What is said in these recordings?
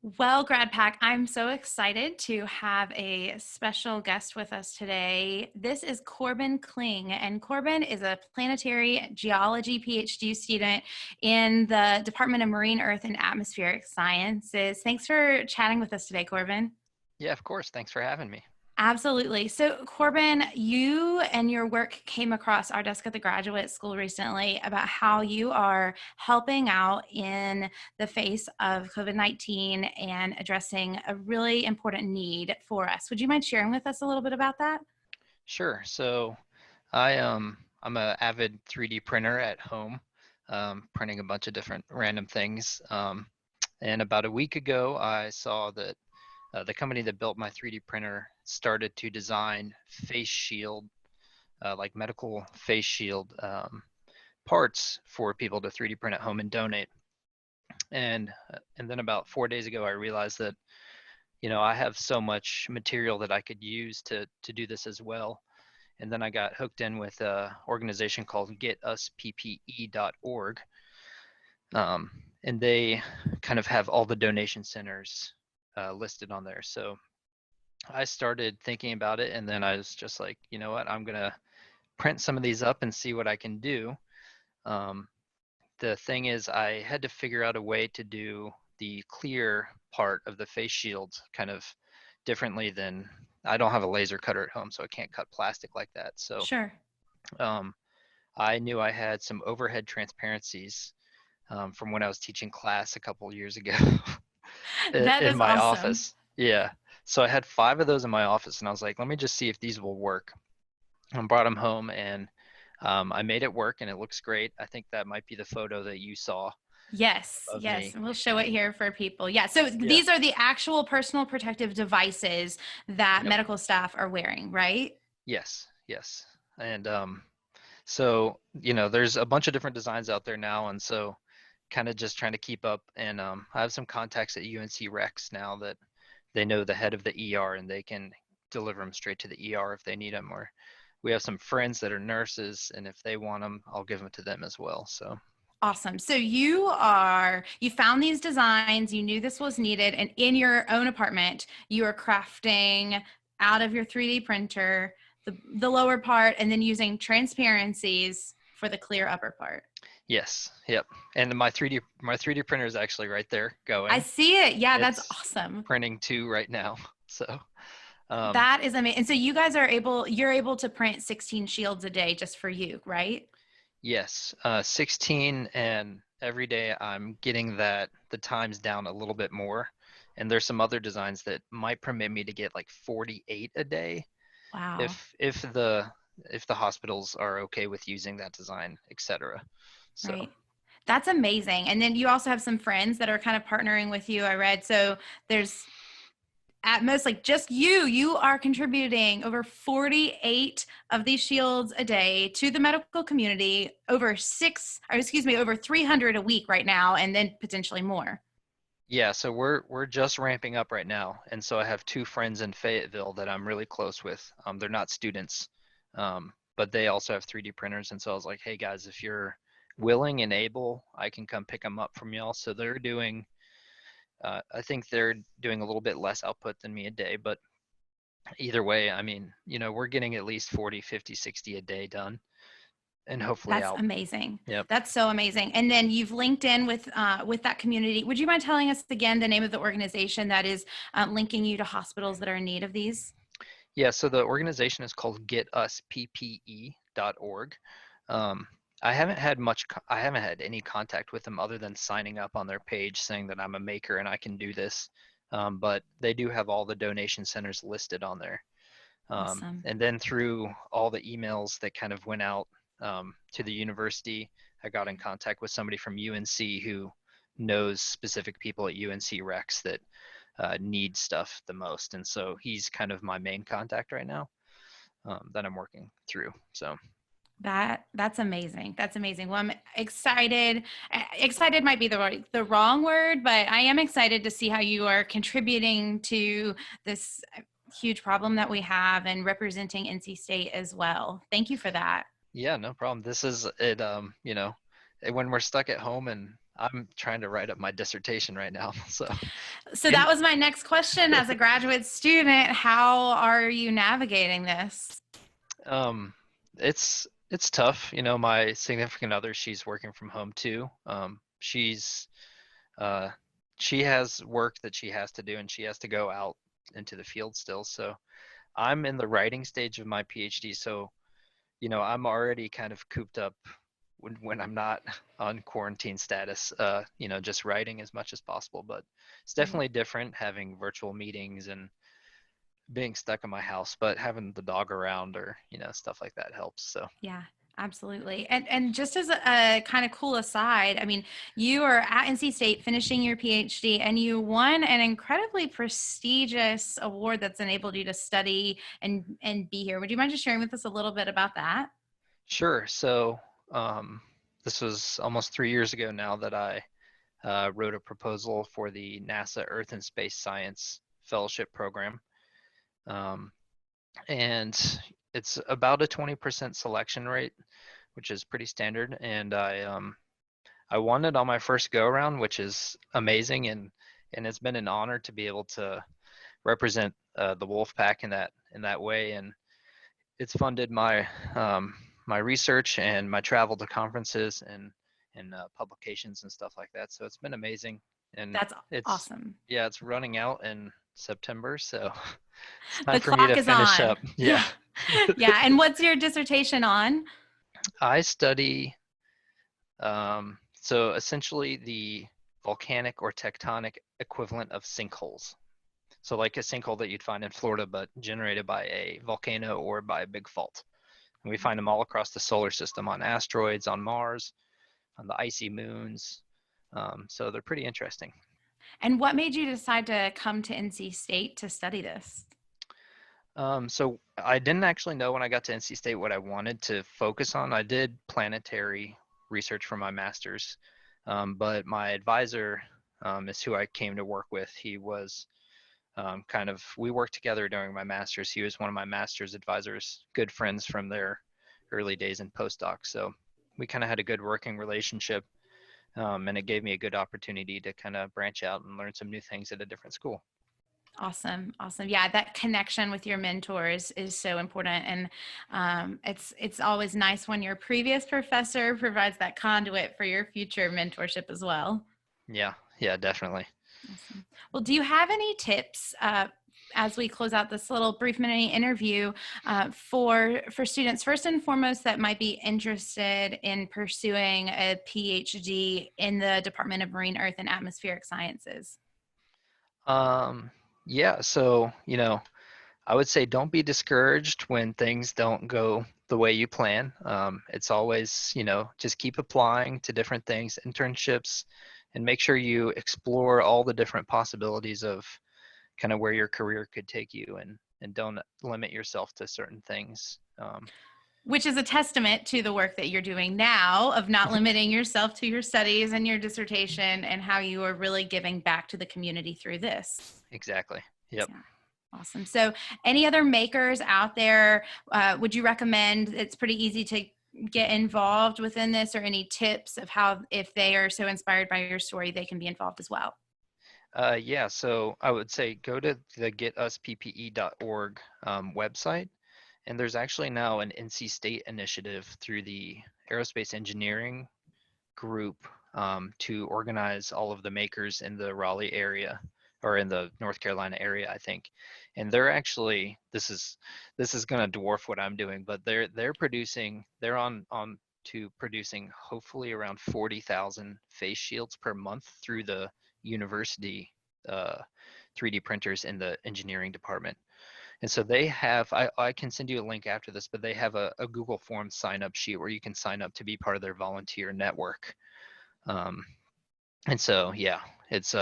Well, Grad Pack, I'm so excited to have a special guest with us today. This is Corbin Kling, and Corbin is a planetary geology PhD student in the Department of Marine, Earth, and Atmospheric Sciences. Thanks for chatting with us today, Corbin. Yeah, of course. Thanks for having me. Absolutely. So, Corbin, you and your work came across our desk at the graduate school recently about how you are helping out in the face of COVID-19 and addressing a really important need for us. Would you mind sharing with us a little bit about that? Sure. So I'm a avid 3D printer at home, printing a bunch of different random things. And about a week ago, I saw that the company that built my 3D printer started to design face shield, like medical face shield parts for people to 3D print at home and donate. And then about 4 days ago, I realized that I have so much material that I could use to do this as well. And then I got hooked in with a organization called getusppe.org. And they kind of have all the donation centers listed on there. So I started thinking about it, and then I was just like, you know what, I'm gonna print some of these up and see what I can do. Um, the thing is, I had to figure out a way to do the clear part of the face shield kind of differently than I don't have a laser cutter at home, so I can't cut plastic like that. So Sure. um, I knew I had some overhead transparencies from when I was teaching class a couple years ago That in is my awesome. office. Yeah. So I had 5 of those in my office, and I was like, let me just see if these will work. I brought them home, and I made it work, and it looks great. I think that might be the photo that you saw Yes, of yes. me. And we'll show it here for people. Yeah. So Yeah. these are the actual personal protective devices that Yep. medical staff are wearing, right? Yes. Yes. And so there's a bunch of different designs out there now, and so kind of just trying to keep up. And I have some contacts at UNC Rex now that they know the head of the ER, and they can deliver them straight to the ER if they need them. Or we have some friends that are nurses, and if they want them, I'll give them to them as well. So Awesome. So you found these designs, you knew this was needed, and in your own apartment, you are crafting out of your 3D printer the lower part and then using transparencies for the clear upper part. yes, yep. And my 3D printer is actually right there I going. see it. Yeah, that's It's awesome. printing two right now. So um, That is amazing. And so you're able to print 16 shields a day just for you, right? yes, 16, and every day I'm getting the times down a little bit more. And there's some other designs that might permit me to get like 48 a day Wow. if the hospitals are okay with using that design, etc. So Right. That's amazing. And then you also have some friends that are kind of partnering with you, I read. So there's at most like just you are contributing over 48 of these shields a day to the medical community, over 300 a week right now, and then potentially more. yeah, so we're just ramping up right now, and so I have two friends in Fayetteville that I'm really close with. They're not students, but they also have 3D printers, and so I was like, hey guys, if you're willing and able, I can come pick them up from y'all. So they're doing, I think they're doing a little bit less output than me a day, but either way, I mean, we're getting at least 40, 50, 60 a day done, and hopefully That's out. amazing. Yep. That's so amazing. And then you've linked in with that community. Would you mind telling us again the name of the organization that is linking you to hospitals that are in need of these? Yeah, so the organization is called getusppe.org. Um, I haven't had any contact with them other than signing up on their page saying that I'm a maker and I can do this. But they do have all the donation centers listed on there. Awesome. And then through all the emails that kind of went out to the university, I got in contact with somebody from UNC who knows specific people at UNC Rex that need stuff the most. And so he's kind of my main contact right now that I'm working through. So That's amazing. That's amazing. Well, I'm excited. Excited might be the wrong word, but I am excited to see how you are contributing to this huge problem that we have and representing NC State as well. Thank you for that. yeah, no problem. This is it. When we're stuck at home and I'm trying to write up my dissertation right now. So, So and that was my next question. As a graduate student, how are you navigating this? um, it's tough. You know, my significant other, she's working from home too. Uh, she has work that she has to do, and she has to go out into the field still. So I'm in the writing stage of my PhD. So, you know, I'm already kind of cooped up when I'm not on quarantine status, you know, just writing as much as possible. But it's Right. definitely different having virtual meetings and being stuck in my house, but having the dog around or, you know, stuff like that helps. So, Yeah, absolutely. And just as a kind of cool aside, I mean, you are at NC State finishing your PhD and you won an incredibly prestigious award that's enabled you to study and be here. Would you mind just sharing with us a little bit about that? sure. So, um, this was almost 3 years ago now that I wrote a proposal for the NASA Earth and Space Science Fellowship Program. Um, and it's about a 20% selection rate, which is pretty standard. And I won it on my first go around, which is amazing, and it's been an honor to be able to represent the wolf pack in that way. And it's funded my my research and my travel to conferences and publications and stuff like that. So it's been amazing, and That's it's awesome. yeah, it's running out in September, so it's time The for me to clock is finish on. up. Yeah. Yeah. Yeah. And what's your dissertation on? I study so essentially the volcanic or tectonic equivalent of sinkholes. So like a sinkhole that you'd find in Florida, but generated by a volcano or by a big fault. And we find them all across the solar system on asteroids, on Mars, on the icy moons. So they're pretty interesting. And what made you decide to come to NC State to study this? So I didn't actually know when I got to NC State what I wanted to focus on. I did planetary research for my master's, but my advisor is who I came to work with. He was we worked together during my master's. He was one of my master's advisors, good friends from their early days in postdoc. So we kind of had a good working relationship, and it gave me a good opportunity to kind of branch out and learn some new things at a different school. Awesome. Awesome. Yeah, that connection with your mentors is so important. And it's always nice when your previous professor provides that conduit for your future mentorship as well. Yeah, yeah, definitely. Awesome. Well, do you have any tips as we close out this little brief mini interview for students first and foremost that might be interested in pursuing a PhD in the Department of Marine Earth and Atmospheric Sciences? Um, yeah, so, you know, I would say don't be discouraged when things don't go the way you plan. It's always, you know, just keep applying to different things, internships, and make sure you explore all the different possibilities of kind of where your career could take you and don't limit yourself to certain things. Which is a testament to the work that you're doing now of not limiting yourself to your studies and your dissertation and how you are really giving back to the community through this. Exactly. Yep. Yeah. Awesome. So, any other makers out there, would you recommend? It's pretty easy to get involved within this, or any tips of how, if they are so inspired by your story, they can be involved as well? Yeah, so I would say go to the getusppe.org website, and there's actually now an NC State initiative through the Aerospace Engineering Group to organize all of the makers in the Raleigh area or in the North Carolina area, I think. And they're actually this is going to dwarf what I'm doing, but they're on to producing hopefully around 40,000 face shields per month through the university 3D printers in the engineering department. And so they have, I can send you a link after this, but they have a Google Forms sign up sheet where you can sign up to be part of their volunteer network. Um, and so, yeah, it's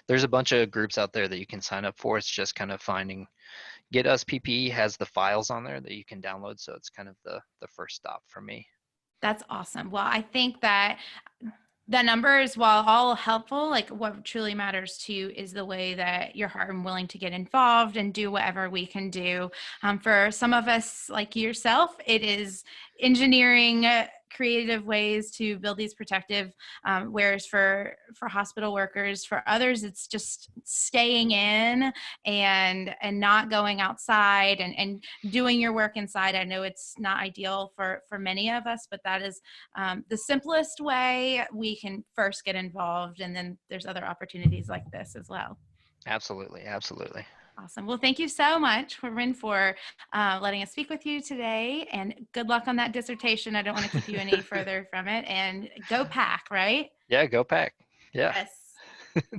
there's a bunch of groups out there that you can sign up for. It's just kind of finding. Get Us PPE has the files on there that you can download, so it's kind of the first stop for me. That's awesome. Well, I think that the numbers, while all helpful, like what truly matters to you is the way that your heart and willing to get involved and do whatever we can do. For some of us, like yourself, it is engineering creative ways to build these protective wears for hospital workers. For others, it's just staying in and not going outside and doing your work inside. I know it's not ideal for many of us, but that is the simplest way we can first get involved, and then there's other opportunities like this as well. Absolutely, absolutely. Awesome. Well, thank you so much, Corbin, for letting us speak with you today. And good luck on that dissertation. I don't want to keep you any further from it. And go pack, right? Yeah, go pack. Yeah. Yes.